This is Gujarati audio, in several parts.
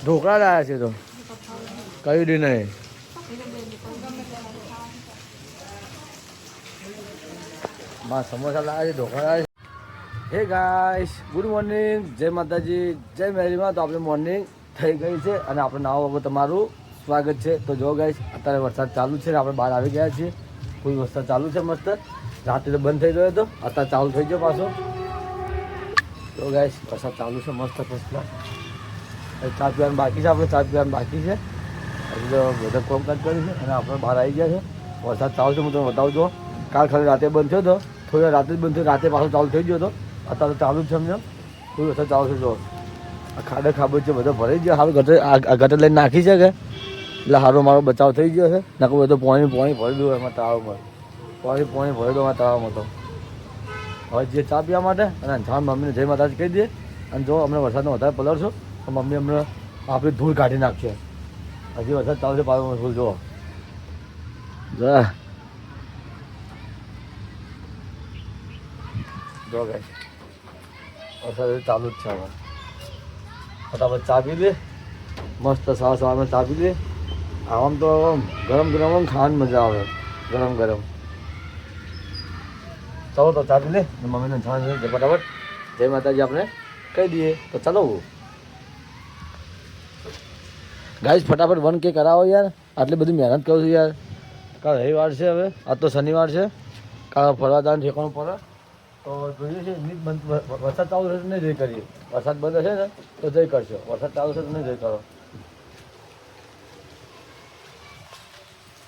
ઢોકળા લાવ્યા છે તો કઈ દી નહીં. સમોસા લાવ્યા છે, ઢોકળા લાવ્યા છે. હે ગાઈસ, ગુડ મોર્નિંગ, જય માતાજી, જય મેરીમાં. તો આપણે મોર્નિંગ થઈ ગઈ છે અને આપણે નવા વખત તમારું સ્વાગત છે. તો જો ગાઈસ, અત્યારે વરસાદ ચાલુ છે ને આપણે બહાર આવી ગયા છીએ. કોઈ વરસાદ ચાલુ છે મસ્ત. રાત્રે તો બંધ થઈ ગયો હતો, અત્યારે ચાલુ થઈ ગયો પાછો. તો ગાઈસ, વરસાદ ચાલુ છે મસ્ત ફર્સ્ટ ક્લાસ. ચા પીવાનું બાકી છે, આપણે ચા પીવાનું બાકી છે. હજી તો બધા કોમકાજ કર્યું છે અને આપણે બહાર આવી ગયા છે. વરસાદ ચાલુ છે, હું તમને બતાવું છું. કાલ ખાલી રાતે બંધ થયો હતો, થોડી રાતે જ બંધ થયો, રાતે પાછો ચાલુ થઈ ગયો હતો. અત્યારે ચાલુ જ છે સમજો, કોઈ વરસાદ ચાલુ છે. જો આ ખાડે ખાબો છે, બધો ભરાઈ ગયો. સારું ગટર આ ગટર લઈને નાખી છે કે એટલે સારો મારો બચાવ થઈ ગયો છે. નાખું બધું પાણી ભરી દઉં એમાં તળાવમાં, પાણી ભરી દઉં એમાં તળાવમાં. તો હવે જે ચા પીવા માટે અને જાણ મમ્મીને જય માતાજી કહી દઈએ. અને જો અમને વરસાદનો વધારે પલળશો તો મમ્મી અમને આપણી ધૂળ કાઢી નાખશે. હજી વરસાદ ચાલુ છે, પાછો ફૂલ જુઓ. જો ગાઈસ, વરસાદ ચાલુ જ છે. હવે ફટાફટ ચા પી લે, મસ્ત સવારમાં ચા પી લે. આમ તો ગરમ ગરમ ખાવાની મજા આવે, ગરમ ગરમ. ચાલો તો ચા પી લે, મમ્મીને ખાવાનું ફટાફટ જય માતાજી આપણે કહી દઈએ. તો ચાલો ગાઈસ, ફટાફટ 1K કરાવો યાર. આટલી બધી મહેનત કરું છું યાર. કાલ રવિવાર છે, હવે આજ તો શનિવાર છે. કાલ ફરવા જવાનું ઠેકાણું પડે તો જોઈએ છે. વરસાદ ચાલુ થશે નહીં જઈ કરીએ. વરસાદ બંધ હશે ને તો જઈ કરશો, વરસાદ ચાલુ થશે તો નહીં જઈ કરો.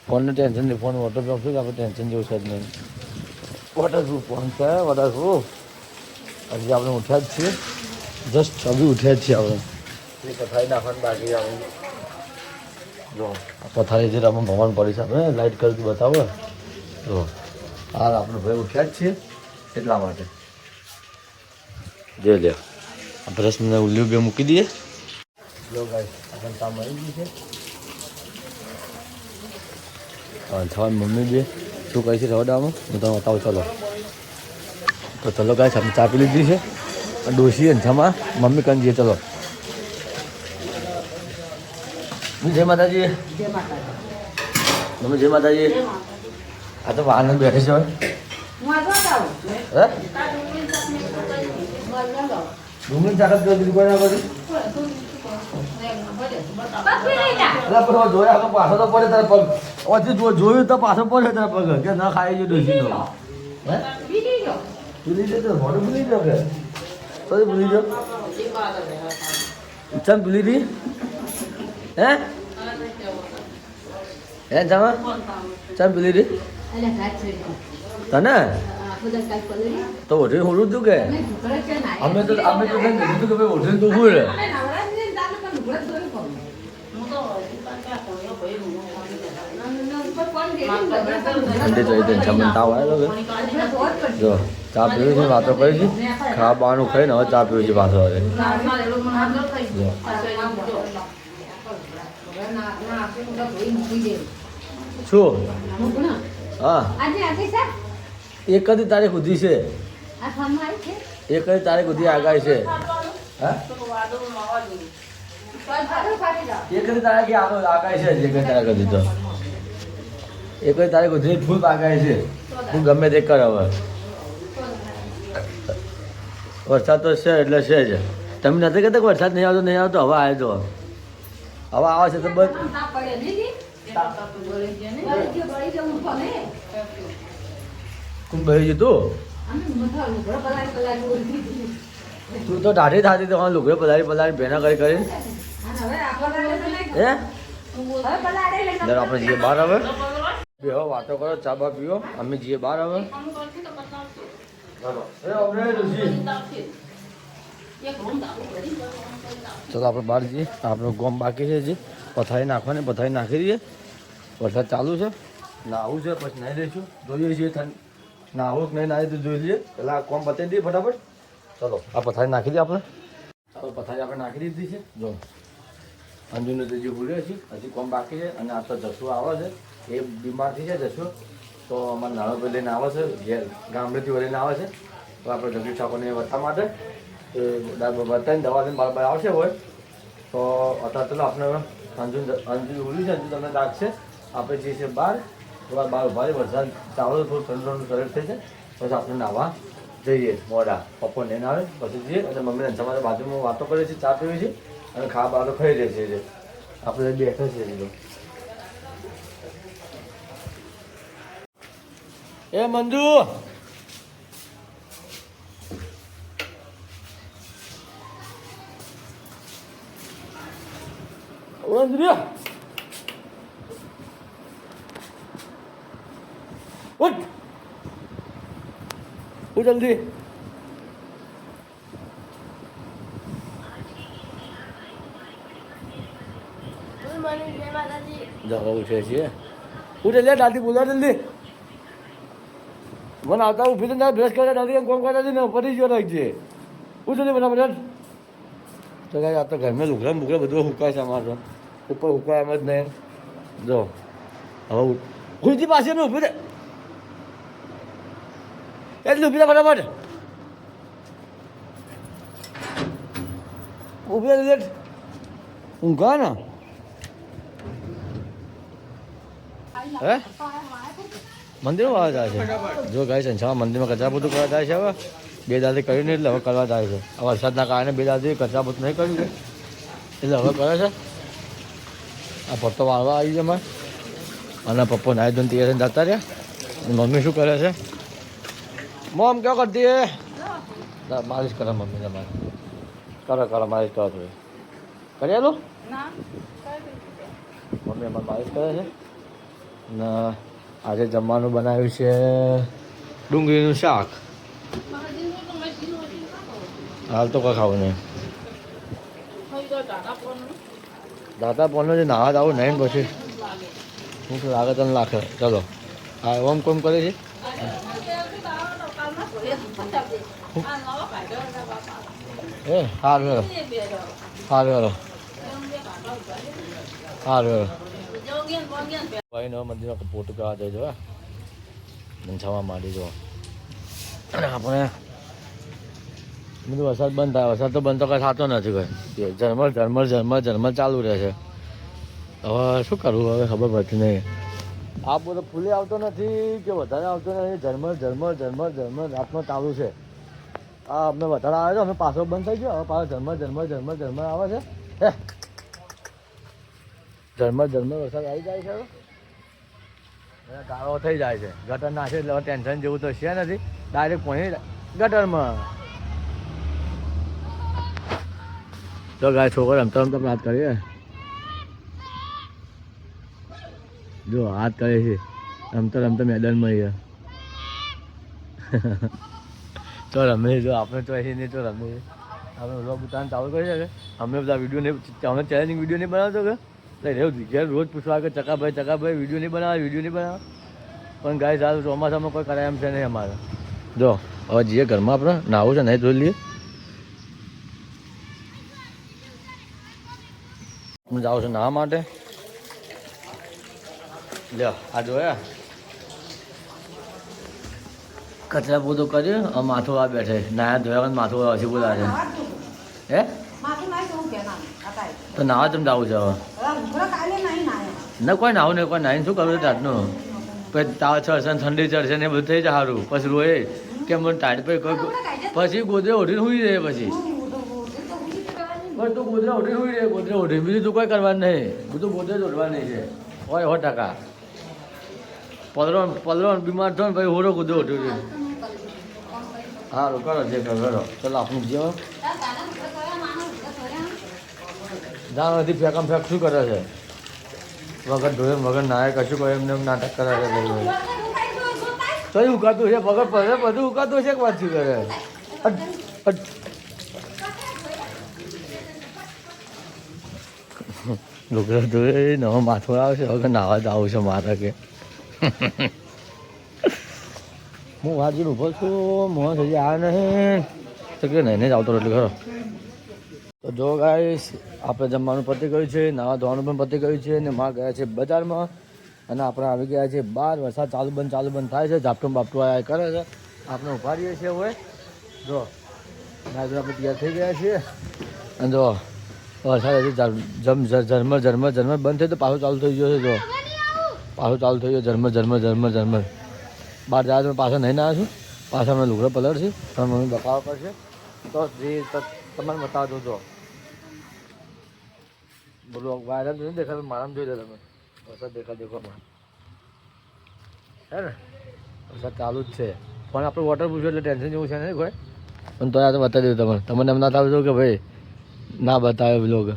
ફોનને ટેન્શન નહીં, ફોન વોટરપ્રૂફ છે, આપણે ટેન્શન જેવું છે જ નહીં. વોટરપ્રૂફ ફોન છે, વોટરપ્રૂફ. હજી આપણે ઉઠ્યા જ છીએ, જસ્ટ અભી ઉઠ્યા જ છીએ. આપણે એ પથારી નાખવાનું બાકી આવે. જો આ પથારી જે અમે ભવન પડી છે, આપણે લાઇટ કરી બતાવો. જો હાલ આપણે ભાઈ ઉઠ્યા જ છીએ એટલા માટે. જોઈ લે, આ બ્રશને ઉલ્લું બે મૂકી દઈએ. જો ગાઈસ, આપણે કામ આવી ગયું છે. હા, થવા મમ્મી બે શું કહે છે રવડામાં હું તમને બતાવું. ચલો તો ચલો ગાઈસ, આપણે ચા પી લીધી છે. ડોસી અંછામાં મમ્મી કન જઈએ. ચલો જય માતાજી. મમ્મી જય માતાજી. આ તો વાહન બેઠે છે. ડુંગળી ચાકત જોઈ કોઈ ના કરી જોયા પાછો તો પડે તારે પગ. જોયું તો પાછો પડે તારે પગ કે ના ખાઈ ગયો ડોસી નો. ભૂલી જતો મોઢું ભૂલી જાવ કે તો ભૂલી જાવ. ચમ ભૂલી રહી હે હે જમા ચમ ભૂલી રહી તને તો ઓઢી હોડું તું કે અમે તો કીધું કે ભાઈ ઓઢી તું શું રે. તાવ આવ્યો જો ચા પીવી છે, વાતો કરી છે, ખાવાનું ખાઈને હવે ચા પીવી છે પાછો. હવે શું હા 1 તારીખ સુધી છે, 1 તારીખ સુધી આગાહી છે. હા 1 તારીખે આગાહી છે. 1 તારીખ સુધી તો 1 તારીખ સુધી ફૂલ આગાહી છે. તું ગમે તે કર. હવે વરસાદ તો છે એટલે છે જ. તમે નથી કહેતા કે વરસાદ નહીં આવતો નહીં આવતો. હવે આવે તો હવે આવે છે તો બસ. તું બહી જતું તું તો ટાઢી થતી તમારે લુગડે પલારી ભેના કરી હે આપણે જઈએ બહાર. હવે બે વાતો કરો, ચા બા પીવો, અમે જઈએ બહાર. હવે ચલો આપણે બહાર જઈએ. આપણું ગોમ બાકી છે હજી પથારી નાખવાની, પથારી નાખી દઈએ. વરસાદ ચાલુ છે, નાહવું છે પછી નાહી દઈશું. જોઈએ છીએ નાહવું કે નહીં નાહી તો જોઈ લઈએ. પેલા કોમ બતાવી દઈએ ફટાફટ. ચલો આ પથારી નાખી દઈએ આપણે. ચાલો પથારી આપણે નાખી દીધી છે. જો અંજુને તો જે ભૂલ્યો છે હજી કોમ બાકી છે. અને આ તો જસુ આવે છે, એ બીમાર થઈ જાય જસુ. તો અમારે નાનો ભાઈ લઈને આવે છે, ઘેર ગામડેથી વળીને આવે છે. તો આપણે જગદીશ ઠાકોરને વર્તા માટે બતાવીને દવા લઈને બાર આવશે હોય તો અત્યારે ચલો આપણે અંજુ ઉડી છે, અંજુ તમને લાગશે. આપણે જઈએ છીએ બહાર, થોડા બહાર ઉભા વરસાદ ચાલો થોડું ઠંડુ ઠંડુ શરીર થઈ જાય, પછી આપણે નાહવા જઈએ મોડા. પપ્પો લઈને આવે પછી જઈએ અને મમ્મીને તમારે બાજુમાં વાતો કરીએ છીએ, ચા પીએ છીએ અને ખાવા બાર ખાઈ રહીએ છીએ. આપણે બેઠા છીએ તો એ મંજુ ઉઠ જલ્દી. જવા ઉઠે છીએ. ઉઠે લે દાદી બોલા જલ્દી. મને આવતા ઉભી તો બ્રશ કરતા દાદી કોમ કરતા ને પડી ગયો રાખજે. ઉઠ જલ્દી બરાબર. તો કાંઈ આ તો ઘરમાં લુગડા બુગડા બધું હુકાય છે અમારે. ઉપર હુકાય એમ જ નહીં. જો હવે ઉઠી પાસે ને ઉભી રહે એટલે ઉભી રહે બરાબર. ઉભી રહે ઊંઘા ને હે મંદિરમાં આવવા જાય છે. જો ગાય સંસારમાં મંદિરમાં કચરા બધું કરવા જાય છે. હવે બે દાદી કર્યું નહીં એટલે હવે કરવા જાય છે. આ વરસાદના કારણે બે દાદી કચરા બધું નહીં કર્યું છે એટલે હવે કરે છે. આ પપ્પો વાળવા આવી છે અમારે અને પપ્પો નાઈ ધોઈને તૈયાર થઈને જતા રહ્યા. મમ્મી શું કરે છે? મોમ ક્યાં કરતી હે? માલિશ કરે મમ્મી તમારે. કરો માલિશ કરો થોડી કરી આલો. મમ્મી અમારે માલિશ કરે છે ને આજે જમવાનું બનાવ્યું છે ડુંગળીનું શાક. હાલ તો કોઈ ખાવું નહીં. દાદા પોનો જે નાવા આવું નહીં પછી હું તો લાગે તને લાગે. ચલો હા ઓમ કોમ કરે છે. એ સારું સારું સારું ભાઈ નવા મંદિરમાં પોતું કરવા જઈજો. મંછાવા માંડી જો અને આપણે બધું વરસાદ બંધ થાય. વરસાદ તો બંધ તો કંઈ થતો નથી. કોઈ ઝરમર ચાલુ રહે છે. હવે શું કરવું હવે ખબર પડતી નહીં. આ બધો ફૂલે આવતો નથી કે વધારે આવતો નથી. ઝરમર રાતનો ચાલુ છે. આ અમને વધારે આવે છે અમે પાછો બંધ થઈ ગયો. હવે પાછો ઝરમર આવે છે. હે ઝરમર વરસાદ આવી જાય છે. ગાળો થઈ જાય છે. ગટર નાખે એટલે ટેન્શન જેવું તો છે નથી. ડાયરેક્ટ પહોંચી ગટરમાં. તો ગાય છોકરો રમતા વાત કરીએ. જો હાથ કરે છે રમતા મેદાનમાં અહીંયા તો રમે. જો આપણે તો અહીં નહીં તો રમે. આપણે વ્લોગ ઉતારવાનું ચાલુ કરી શકે. અમે બધા વિડીયો નહીં અમે ચેલેન્જિંગ વિડીયો નહીં બનાવતો કે ઘેર રોજ પૂછવા કે ચકાભાઈ વિડીયો નહીં બનાવે. પણ ગાય સારું ચોમાસામાં કોઈ કરાય એમ છે નહીં અમારે. જો હવે જઈએ ઘરમાં આપણે નાવું છે નહીં જોઈ લઈએ. હું જાઉં છું નાવા માટે. લ્યો આ જોયા કચરા બધું કર્યું. હવે માથું આ બેઠે નાયા ધોયા માથું હજી બોલા છે. હે તો નાવા તમે જવું છે હવે? ના કોઈ નાવું નહીં. કોઈ નાહીને શું કરવું રાતનું? પછી તાવ ચડશે ઠંડી ચડશે ને બધું થઈ જાય સારું. પછી રોએ કેમ ટાઈટ પછી ગોદરે ઓઢીને સુઈ જાય. પછી તું ગોદરે ઓઢીને સુઈ જાય. ગોદરે ઓઢી બીજું તું કોઈ કરવાનું નહીં. બધું ગોદરે જ ઓઢવાનું છે. હોય 100%. પલરો બીમાર થયો ને ભાઈ હોરો ગોદરે ઓઢ્યું છે. સારું કરો જે કરો. ચાલો આપણું જીવન જાણ નથી ફેંકામ ફેંક શું કરે છે? વગર ધોયે વગર નાય કશું કરે એમને નાટક કરે છે. તો ઉકાતું છે વગર પડે બધું ઉકાતું છે. વાત શું કરે? લુગડા ધોયે નવો માથું આવશે. વગર નાવા જ આવું છે મારે કે હું વાજી ઊભો છું. મોહન હજી આવ્યા નહીં તો કે નહીં જ આવતો એટલે ખરો. તો જો ગાઈસ આપણે જમવાનું પતી ગયું છે. નાવા ધોવાનું પણ પતી ગયું છે. અને માં ગયા છે બજારમાં અને આપણે આવી ગયા છે બહાર. વરસાદ ચાલુ બંધ થાય છે. ઝાપટું બાપટું આયા કરે છે. આપણે ઉભા રહીએ છીએ હવે. જો આપણે તૈયાર થઈ ગયા છીએ અને જો વરસાદ હજી ઝરમર ઝરમર ઝરમર બંધ થયો તો પાછું ચાલુ થઈ ગયો છે. જો પાછું ચાલુ થઈ ગયો ઝરમર ઝરમર ઝરમર ઝરમર. બહાર જાય તો પાછા નહીં આવ્યા છું. પાછા અમે લુગડો પલર છે પણ મમ્મી બતાવવા પડશે તો જે તમારે બતાવજો. જો બોલો વાયરલ નહીં દેખાય મારામાં જોઈ લો તમે. વરસાદ દેખો હે ને વરસાદ ચાલુ જ છે. પણ આપણે વોટરપ્રૂફ એટલે ટેન્શન જેવું છે નહીં કોઈ. પણ તો આ તો બતાવી દઉં તમને એમ ના થાવ કે ભાઈ ના બતાવે બ્લોગ.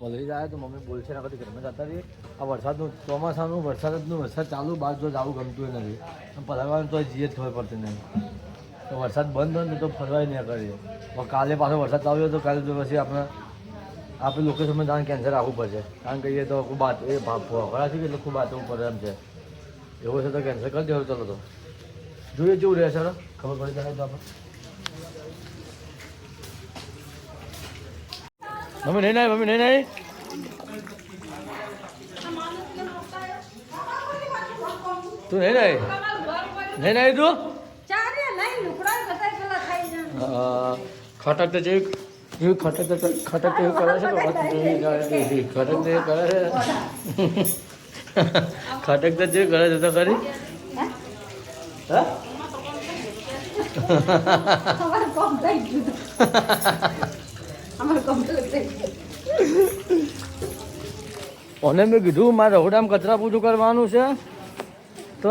પલરી જાય તો મમ્મી બોલશે ના કદી ઘરમાં જતા રહીએ. આ વરસાદનું ચોમાસાનું વરસાદ ચાલુ બહાર જો જવું ગમતું નથી. પલરવાનું તો જીએ જ ખબર પડતી નહીં. તો વરસાદ બંધ હોય ને તો ફરવાય નહીં કરીએ. કાલે પાછો વરસાદ ચાલ્યો તો કાલે તો પછી આપણે લોકેશનમાં જવાનું કેન્સલ રાખવું પડશે. કારણ કે એ તો ખૂબ બાત એ ભોગળા છે કે એટલે ખૂબ બાતવું પડે એમ છે. એવો છે તો કેન્સલ કરી દેવું. ચાલો તો જોઈએ કેવું રહે સર ખબર પડી જાય તો આપણે. મમ્મી નહીં નાય મમ્મી નહીં નાય. તું નહીં નાય નહીં નાય તું ખટક તો જેવી ખટક તો એવું કરે છે. ખટક તો એ કરે છે. ખટક તો જેવી કરે છે તો ખરી. અને મેં કીધું મારે રહોડામાં કચરા પૂછું કરવાનું છે તો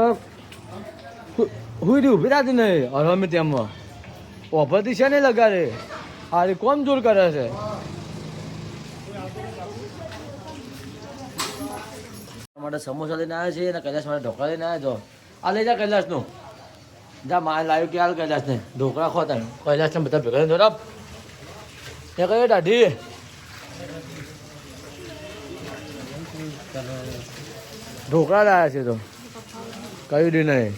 હુઈ રહી ઉભી રાતી નહીં. હવે અમે તેમાં ઓફરથી છે નહીં લગાડે. અરે કોમ જોર કરે છે. માટે સમોસા લઈને આવ્યા છે અને કૈલાસ માટે ઢોકળા લઈને આવ્યા છો. આ લઈ જા કૈલાસનું. જા મારે લાવ્યું કે હાલ કૈલાસને ઢોકળા ખોતા કૈલાસને બધા ભેગા ધોરા એ કયો દાઢી ઢોકળા લાવ્યા છે તો કયું દી નહીં.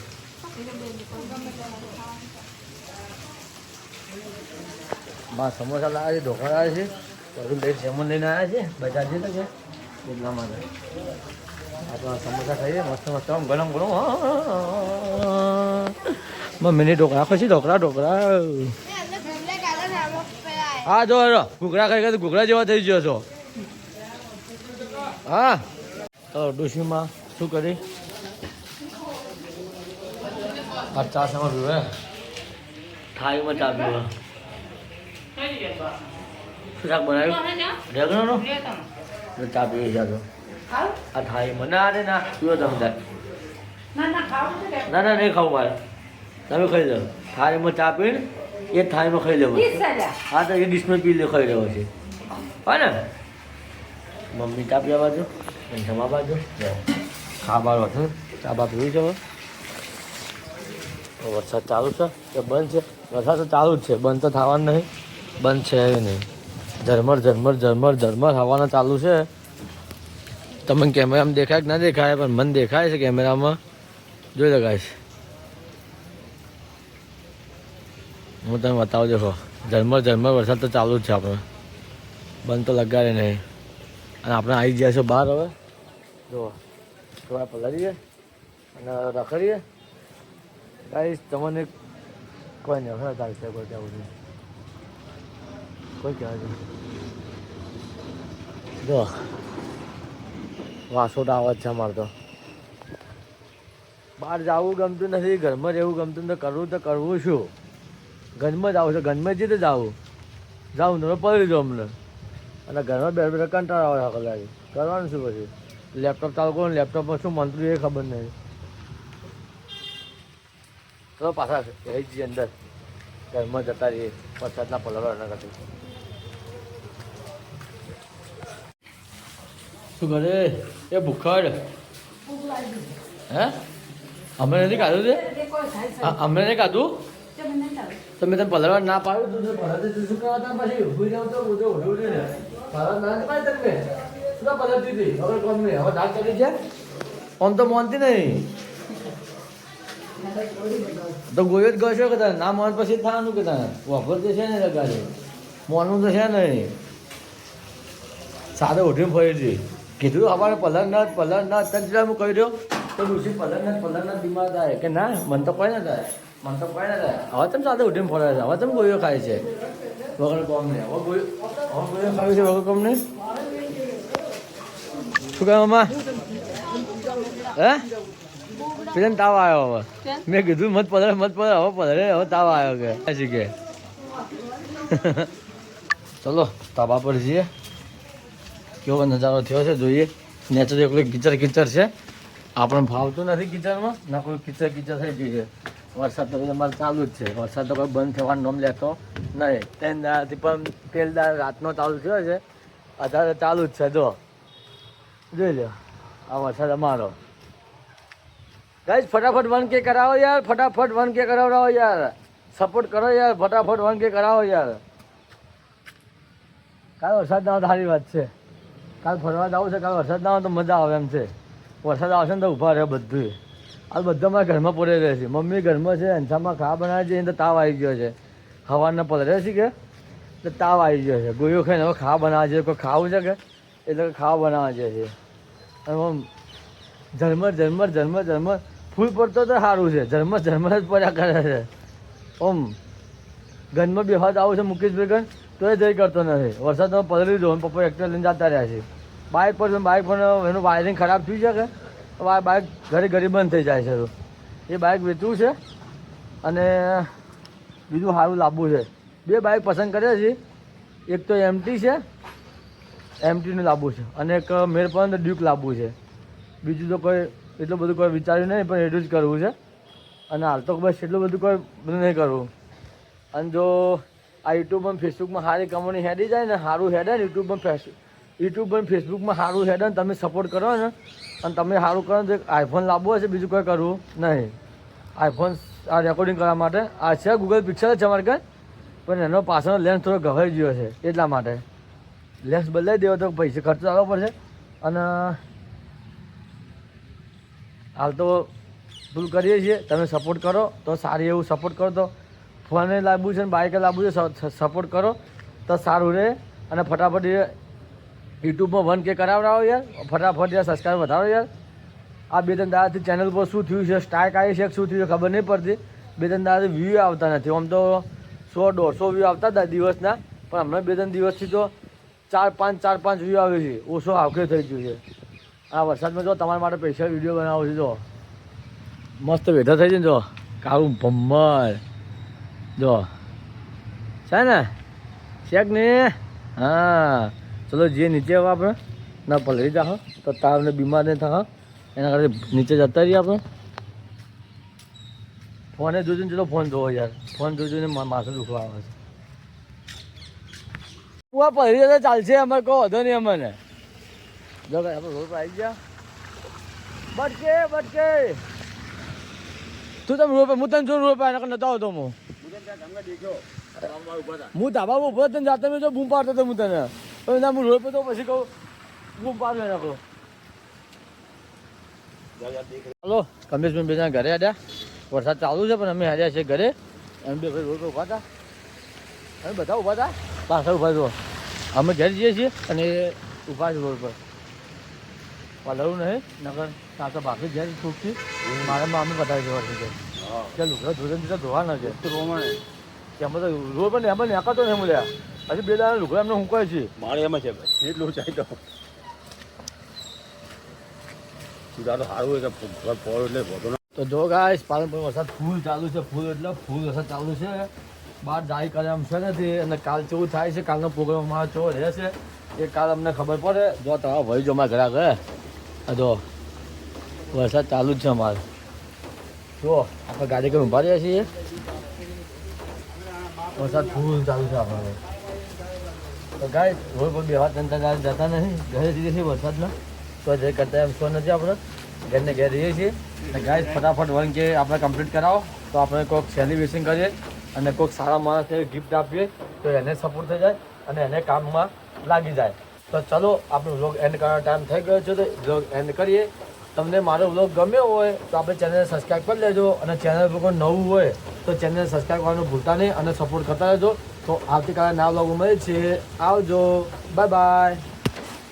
બા સમોસા લાવ્યા છે ઢોકળા લાવ્યા છે બધું લઈને સેમન લઈને આવ્યા છે બજાર જઈએ તો કે એટલા માટે આપણા સમોસા ખાઈએ મસ્ત મસ્ત આમ ગરમ ગરમ. મમ્મીની ઢોકળા ખુશી ઢોકળા હા જો ઘૂઘરા ખાઈ ઘૂઘરા જેવા થઈ ગયો છો. હા તો ડોશીમાં શું કરી આ ચા સમા પીવે થાળીમાં ચા પીવે. શું શાક બનાવ્યું રેગણાનો ચા પીવી છે. તો આ થાળીમાં ના રે ના પીવો તમે થાય. ના નહીં ખાવું મારે તમે ખાઈ લો. થાળીમાં ચા પીને એ થાળીમાં ખાઈ લેવું. હા તો એ ડીશમાં પી લે ખાઈ રહ્યો છે હા ને. મમ્મી ચા પીવા બાજુ જમા બાજુ ખાવા હતું ચા બા પીવી છે. વરસાદ ચાલુ છે કે બંધ છે? વરસાદ તો ચાલુ જ છે બંધ તો થવાનું નહીં. બંધ છે નહીં. ઝરમર ઝરમર ઝરમર ઝરમર હવાના ચાલુ છે. તમને કેમેરામાં દેખાય કે ના દેખાય પણ મને દેખાય છે કેમેરામાં. જોઈ લગાવીશ હું તમે બતાવું દેખો. ઝરમર ઝરમર વરસાદ તો ચાલુ જ છે. આપણે બંધ તો લગાડે નહીં. અને આપણે આવી ગયા છો બહાર. હવે જુઓ થોડા પલાળીએ અને રખડીએ. ગાઈસ તમને કોઈ નહીં હવે ચાલશે કોઈ ત્યાં બધું કોઈ કહેવાય છે. જો વાસોટ આવે છે અમારે તો. બહાર જવું ગમતું નથી ઘરમાં રહેવું ગમતું નથી. કરવું શું ઘરમાં જ આવું છે. ઘરમાં જ જાઉં ને પડી દો અમને. અને ઘરમાં બે કંટાળો આવે કલાક કરવાનું શું પછી. લેપટોપ ચાલુ કરો લેપટોપમાં શું મંત્રી એ ખબર નહીં. ચલો પાછા રહી જઈએ અંદર ઘરમાં જતા રહીએ વરસાદના પલળવાના કરતી. શું કરે એ ભૂખડ હે અમે નથી ખાધું છે. અમે નહીં ખાધું તમે પલળવા ના પાડ્યું તું પલળતી શું કહેવાતા પછી ઉભી જાવ તો ઉઠું ને પલળ ના પાડી તમે શું પલળતી હતી. હવે કોમ નહીં હવે દાંત કરી છે આમ તો માનતી નહીં. તો ગોયો જ ગયો કે તારે ના મોન પછી થવાનું કે તારે વફર તો છે ને લગાડે મોનનું તો છે નહીં. સાદો ઉઠીને ફરી હતી કીધું અમારે પલર ના તંત્ર હું કહી રહ્યો તો ઋષિ પલર ના દિમાગ થાય કે ના મન તો કોઈ ના થાય. મને તો કઈ ના થાય હવે તમે સાથે ઉઠીને ફરે છે હવે તમે ગોળીઓ ખાય છે વગર કોમ ને હવે ગોળીઓ ખાવી છે વગર કોમ ને શું કહે મમ્મા હે પેલા તાવ આવ્યો હવે મેં કીધું મત પધરે હવે પધરે હવે તાવ આવ્યો કે શીખે ચલો તાબા પર જઈએ કેવો નજારો થયો છે જોઈએ નેચર એકલું કિચર કિચર છે આપણને ફાવતું નથી કિચરમાં ના કોઈ કિચર કિચર થઈ ગયું છે વરસાદ તો અમારે ચાલુ જ છે વરસાદ તો કોઈ બંધ થવાનું નામ લેતો નહીં 3 દાડાથી પણ પેલ દાડા રાતનો ચાલુ થયો છે અત્યારે ચાલુ જ છે જો જોઈ લો આ વરસાદ અમારો ગાઈસ ફટાફટ 1K કરાવો યાર ફટાફટ 1K કરાવડાવો યાર સપોર્ટ કરો યાર ફટાફટ 1K કરાવો યાર કાલ વરસાદ ના આવે સારી વાત છે કાલ ફરવા જવું છે કાલ વરસાદ ના આવે તો મજા આવે એમ છે વરસાદ આવશે ને તો ઊભા રહે બધું આ બધા મારા ઘરમાં પડે રહે છે મમ્મી ઘરમાં છે અંસામાં ખાવા બનાવે છે એને તો તાવ આવી ગયો છે હવારના પલરે છે કે તો તાવ આવી ગયો છે ગોળીઓ ખાઈને હવે ખાવા બનાવે છે કોઈ ખાવું છે કે એટલે ખાવા બનાવે છે અને આમ ઝરમર ફૂલ પડતો તો સારું છે ઝરમર જ પડ્યા કરે છે ઓમ ઘરમાં બેહવા આવું છે મુકેશભાઈ ગન તો એ જઈ કરતો નથી વરસાદમાં પલળી દો પપ્પા એક્ટર લઈને જતા રહ્યા છે બાઇક પર એનું વાયરિંગ ખરાબ થયું છે કે બાઇક ઘરે બંધ થઈ જાય છે તો એ બાઇક વેચવું છે અને બીજું સારું લાવવું છે 2 બાઇક પસંદ કર્યા છે એક તો એમટી છે એમટીનું લાવવું છે અને એક મેર પર ડ્યુક લાવવું છે બીજું તો કોઈ એટલું બધું કોઈ વિચાર્યું નહીં પણ એટલું જ કરવું છે અને હાલ તો બસ એટલું બધું કોઈ બધું નહીં કરવું અને જો આ યુટ્યુબમાં ફેસબુકમાં સારી કમાણી હેડી જાય ને સારું હેડે ને યુટ્યુબ ફેસબુકમાં સારું હેડે ને તમે સપોર્ટ કરો ને અને તમે સારું કરો તો આઈફોન લાવવો હશે બીજું કોઈ કરવું નહીં આઈફોન આ રેકોર્ડિંગ કરવા માટે આ છે ગૂગલ પિક્સલ છે અમારે કાંઈ પણ એનો પાછળનો લેન્સ થોડો ઘવાઈ ગયો છે એટલા માટે લેન્સ બદલાઈ દેવો તો પૈસા ખર્ચો આવવો પડશે અને હાલ તો ભૂલ કરીએ છીએ તમે સપોર્ટ કરો તો સારી એવું સપોર્ટ કરો તો ફોને લાવવું છે ને બાઇકે લાવવું છે સપોર્ટ કરો તો સારું રહે અને ફટાફટ યુટ્યુબમાં 1K કરાવડાવો યાર ફટાફટ યાર સબસ્ક્રાઈબ વધારો યાર આ 2-3 દાડાથી ચેનલ પર શું થયું છે સ્ટ્રાઇક આવી છે શું થયું છે ખબર નહીં પડતી 2-3 દાડાથી વ્યૂ આવતા નથી આમ તો 100-150 વ્યૂ આવતા હતા દિવસના પણ હમણાં 2-3 દિવસથી તો 4-5 વ્યૂ આવે છે ઓછો આવકે થઈ ગયું છે આ વરસાદમાં જો તમારા માટે સ્પેશિયલ વિડીયો બનાવો છે જો મસ્ત વેધર થઈ જાય ને જો કાળું ભમ્મર જો છે ને શેક ને હા ચલો જે નીચે હવે આપણે ના પલળી જાઓ તો તાવને બીમાર નહીં થાવ એના કરતા નીચે જતા રહીએ આપણે ફોને જોઈને ચલો ફોન જોવો યાર ફોન જોઈને માથું દુખવા આવે છે હું આ પલળી જતા ચાલશે અમારે કહો વધો નહીં અમને જો આપણે રોડ પર આવી ગયા બટકે તું તમે રોડ પર હું તને જો રોડ પર એના નતો આવતો હું ધાબા ઉભો તને જાતે મેં જો બૂમ પાડતો હતો હું તને ના હું રોડ પર તો પછી કહું બૂમ પાડું એના કહું ચાલો કમલેશભાઈ બે જણા ઘરે આવ્યા વરસાદ ચાલુ છે પણ અમે આવ્યા છીએ ઘરે એમ બે ભાઈ રોડ પર ઉભા હતા અમે બધા ઉભા હતા પાછળ ઉભા છો અમે ઘરે જઈએ છીએ અને ઉભા છે રોડ પર પલવું નહીં નગર ત્યાં તો બાકી ઘેર છૂટથી મારે મામી બતાવી જવા છે કે લુકડા ધોરણ ધોવા ન છે એમાં તો રોડ પર એમાં નેકાતો નહીં મળ્યા હજી 2 દાડા લુકડા એમને હુંકાય છે મારે એમાં છે ભાઈ એટલું ચાહી તો સુધારો સારું હોય કે ફોર એટલે વધુ તો જો ગાઈસ પાલનપુર વરસાદ ફૂલ ચાલુ છે ફૂલ વરસાદ ચાલુ છે બહાર જાય કરે એમ છે નથી અને કાલ કેવું થાય છે કાલનો પ્રોગ્રામ અમારો કેવો રહેશે એ કાલ અમને ખબર પડે જો તમારા ભાઈ જો અમારા ઘરે જો વરસાદ ચાલુ જ છે અમારે જો આપણે ગાડી કરી ઊભા રહ્યા છીએ વરસાદ ફૂલ ચાલુ છે આપણે તો ગાય રોડ પર બેવા જનતા જતા નહીં ઘરે જઈએ છીએ વરસાદમાં તો જે કરતા એમ શું નથી આપણે ઘરને ઘેર રહીએ છીએ અને ગાય ફટાફટ 1K આપણે કમ્પ્લીટ કરાવો તો આપણે કોઈક સેલિબ્રેશન કરીએ અને કોઈક સારા માણસને ગિફ્ટ આપીએ તો એને સપોર્ટ થઈ જાય અને એને કામમાં લાગી જાય તો ચલો આપણો વ્લોગ એન્ડ કરવાનો ટાઈમ થઈ ગયો છે તો વ્લોગ એન્ડ કરીએ તમને મારો વ્લોગ ગમ્યો હોય તો આપણે ચેનલને સબસ્ક્રાઈબ કરી લેજો અને ચેનલ પર કોઈ નવું હોય તો ચેનલને સબસ્ક્રાઈબ કરવાનું ભૂલતા નહીં અને સપોર્ટ કરતા રહેજો તો આવતીકાલે નવા વ્લોગ મળે છે આવજો બાય બાય